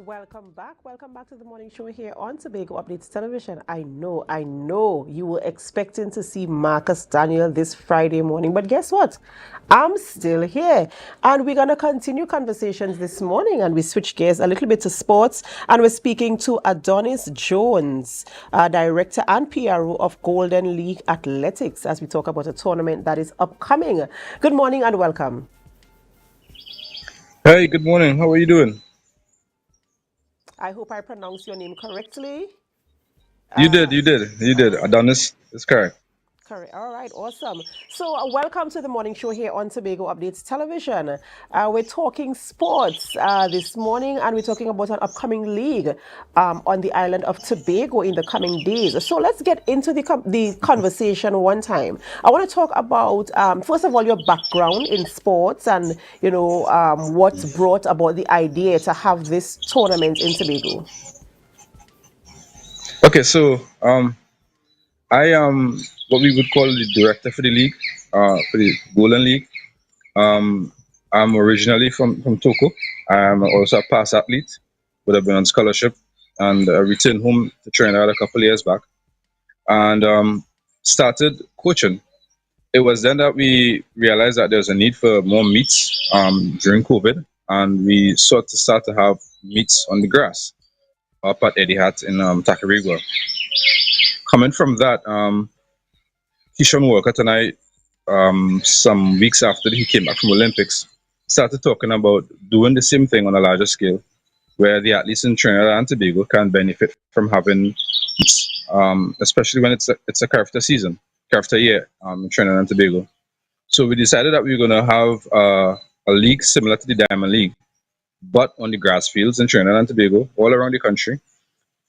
Welcome back. Welcome back to the morning show here on Tobago Updates Television. I know you were expecting to see Marcus Daniel this Friday morning, but guess what? I'm still here. And we're going to continue conversations this morning, and we switch gears a little bit to sports. And we're speaking to Adoniss Jones, Director and PRO of Golden League Athletics, as we talk about a tournament that is upcoming. Good morning and welcome. Hey, good morning. How are you doing? I hope I pronounced your name correctly. You did. All right. Adonis is correct. Correct. All right. Awesome. So, welcome to the morning show here on Tobago Updates Television. We're talking sports this morning, and we're talking about an upcoming league on the island of Tobago in the coming days. So, let's get into the conversation one time. I want to talk about first of all your background in sports, and what brought about the idea to have this tournament in Tobago. Okay, so I am what we would call the director for the league, for the Golden League. I'm originally from Toko. I'm also a past athlete, but I've been on scholarship and I returned home to Trinidad a couple of years back and started coaching. It was then that we realized that there's a need for more meets during COVID, and we sought to start to have meets on the grass up at Eddie Hat in Tacarigua. Coming from that, Kishon Walcott and I, some weeks after he came back from Olympics, started talking about doing the same thing on a larger scale, where the athletes in Trinidad and Tobago can benefit from having meets, especially when it's a character season, character year in Trinidad and Tobago. So we decided that we were going to have a league similar to the Diamond League, but on the grass fields in Trinidad and Tobago, all around the country,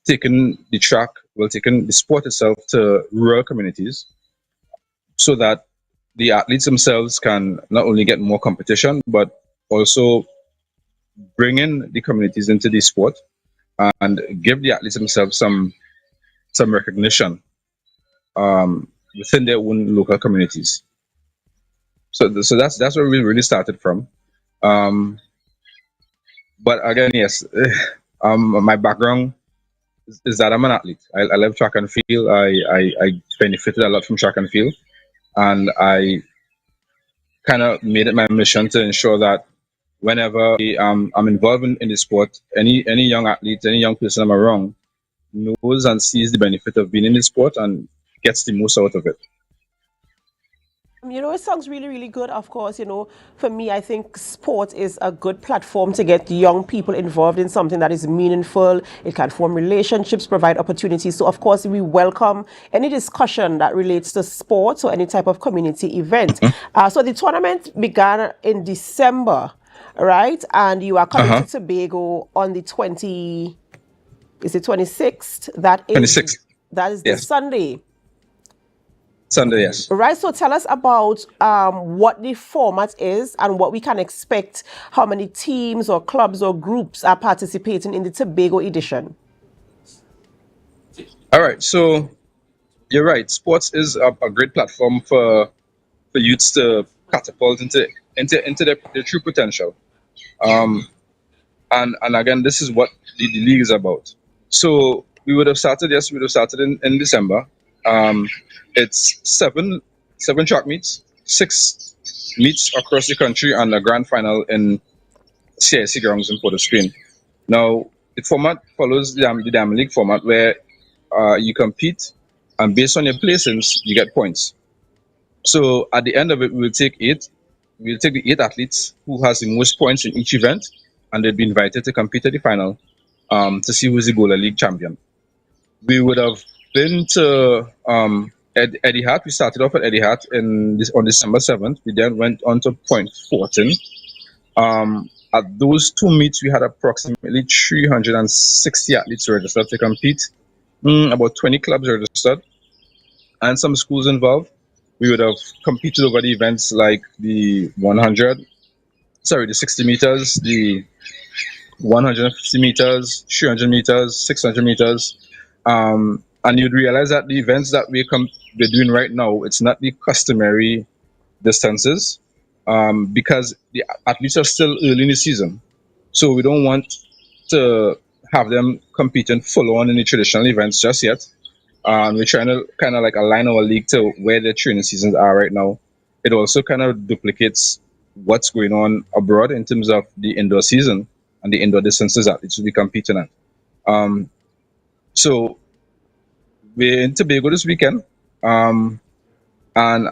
taking the sport itself to rural communities so that the athletes themselves can not only get more competition, but also bring in the communities into the sport and give the athletes themselves some recognition within their own local communities. So that's where we really started from. Um, but again, yes, my background is that I'm an athlete. I love track and field. I benefited a lot from track and field, and I kind of made it my mission to ensure that whenever I'm involved in the sport, any young athlete, any young person I'm around knows and sees the benefit of being in the sport and gets the most out of it. It sounds really, really good. Of course, for me, I think sport is a good platform to get young people involved in something that is meaningful. It can form relationships, provide opportunities. So, of course, we welcome any discussion that relates to sports or any type of community event. So, the tournament began in December, right? And you are Uh coming to huh. Tobago on the 26th? That Twenty is six. that is this Yes. Sunday. Sunday. Yes. Right, so tell us about what the format is and what we can expect, how many teams or clubs or groups are participating in the Tobago edition. All right. So you're right. Sports is a great platform for youths to catapult into their true potential. Um, and again, this is what the league is about. So we would have started. Yes, we would have started in December. Um, it's seven track meets, six meets across the country, and a grand final in CIC grounds in Port of Spain. Now the format follows the Diamond League format, where you compete, and based on your placings, you get points. So at the end of it, we'll take the eight athletes who has the most points in each event, and they'll be invited to compete at the final to see who's the Gola League champion. We would have been to Eddie Hart. We started off at Eddie Hart on December 7th. We then went on to Point 14. At those two meets, we had approximately 360 athletes registered to compete, about 20 clubs registered, and some schools involved. We would have competed over the events like the 100, sorry, the 60 meters, the 150 meters, 300 meters, 600 meters. And you'd realize that the events that we're doing right now, it's not the customary distances, because the athletes are still early in the season. So we don't want to have them competing full on in the traditional events just yet. We're trying to kind of like align our league to where the training seasons are right now. It also kind of duplicates what's going on abroad in terms of the indoor season and the indoor distances athletes will be competing at. So we're in Tobago this weekend. And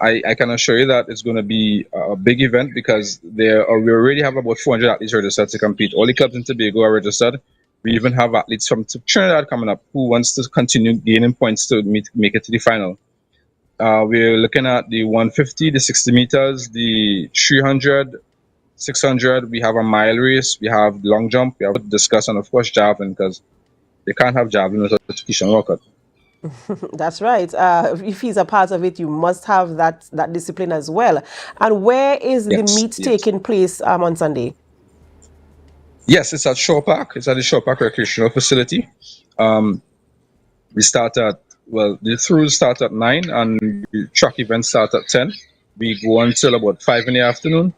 I can assure you that it's going to be a big event because we already have about 400 athletes registered to compete. All the clubs in Tobago are registered. We even have athletes from Trinidad coming up who wants to continue gaining points to make it to the final. We're looking at the 150, the 60 meters, the 300, 600. We have a mile race. We have long jump. We have to discuss, and of course javelin, because you can't have javelin without a Kishan workout. That's right. If he's a part of it, you must have that discipline as well. And where is the meet taking place on Sunday? Yes, it's at Shore Park. It's at the Shore Park Recreational Facility. We start at, well, the throws start at 9 and the track events start at 10. We go until about 5 in the afternoon.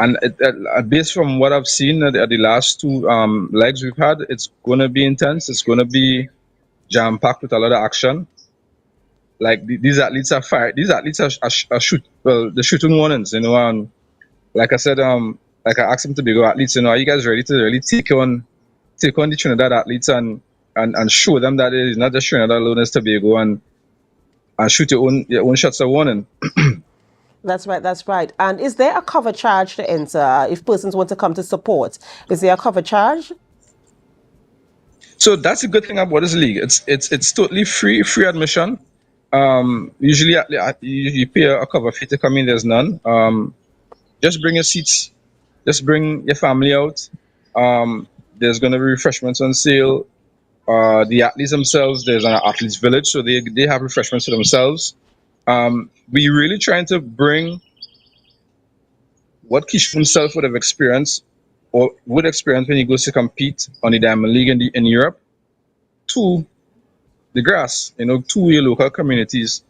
And based from what I've seen at the last two legs we've had, it's going to be intense. It's going to be jam-packed with a lot of action. Like these athletes are fire. These athletes are the shooting warnings, you know. And like I said, like I asked them to be go athletes, you know, are you guys ready to really take on the Trinidad athletes and show them that it is not just Trinidad alone, it's Tobago, and shoot your own shots of warning. That's right. That's right. And is there a cover charge to enter if persons want to come to support? Is there a cover charge? So that's a good thing about this league. It's totally free admission. Usually you pay a cover fee to come in. There's none. Just bring your seats. Just bring your family out. There's going to be refreshments on sale. The athletes themselves, there's an athletes village, so they have refreshments for themselves. We really trying to bring what Kish himself would have experienced or would experience when he goes to compete on the Diamond League in Europe to the grass, you know, to your local communities,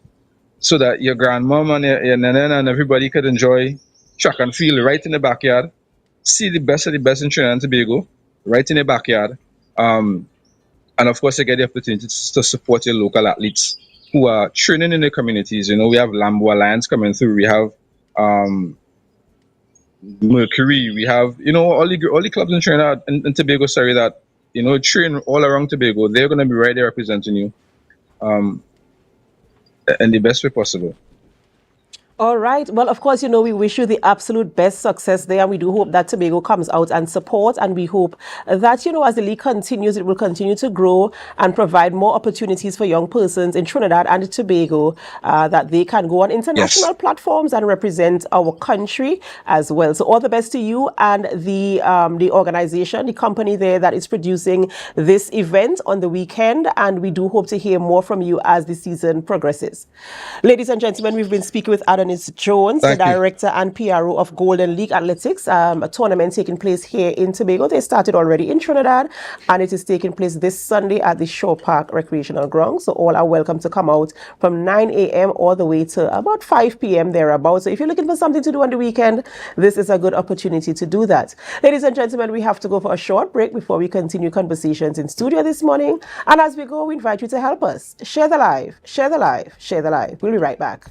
so that your grandmom and your nana and everybody could enjoy track and field right in the backyard, see the best of the best in Trinidad and Tobago right in the backyard. And of course, you get the opportunity to support your local athletes who are training in the communities. You know, we have Lambo Alliance coming through. We have Mercury. We have, you know, all the clubs in Trinidad and Tobago, sorry, that, you know, train all around Tobago. They're going to be right there representing you in the best way possible. All right. Well, of course, you know, we wish you the absolute best success there. And we do hope that Tobago comes out and support. And we hope that, you know, as the league continues, it will continue to grow and provide more opportunities for young persons in Trinidad and Tobago that they can go on international platforms and represent our country as well. So all the best to you and the organization, the company there that is producing this event on the weekend. And we do hope to hear more from you as the season progresses. Ladies and gentlemen, we've been speaking with Adoniss Jones, the director and PRO of Golden League Athletics, a tournament taking place here in Tobago. They started already in Trinidad, and it is taking place this Sunday at the Shore Park Recreational Ground. So all are welcome to come out from 9 a.m. all the way to about 5 p.m. thereabouts. So if you're looking for something to do on the weekend, this is a good opportunity to do that. Ladies and gentlemen, we have to go for a short break before we continue conversations in studio this morning. And as we go, we invite you to help us. Share the live, share the live, share the live. We'll be right back.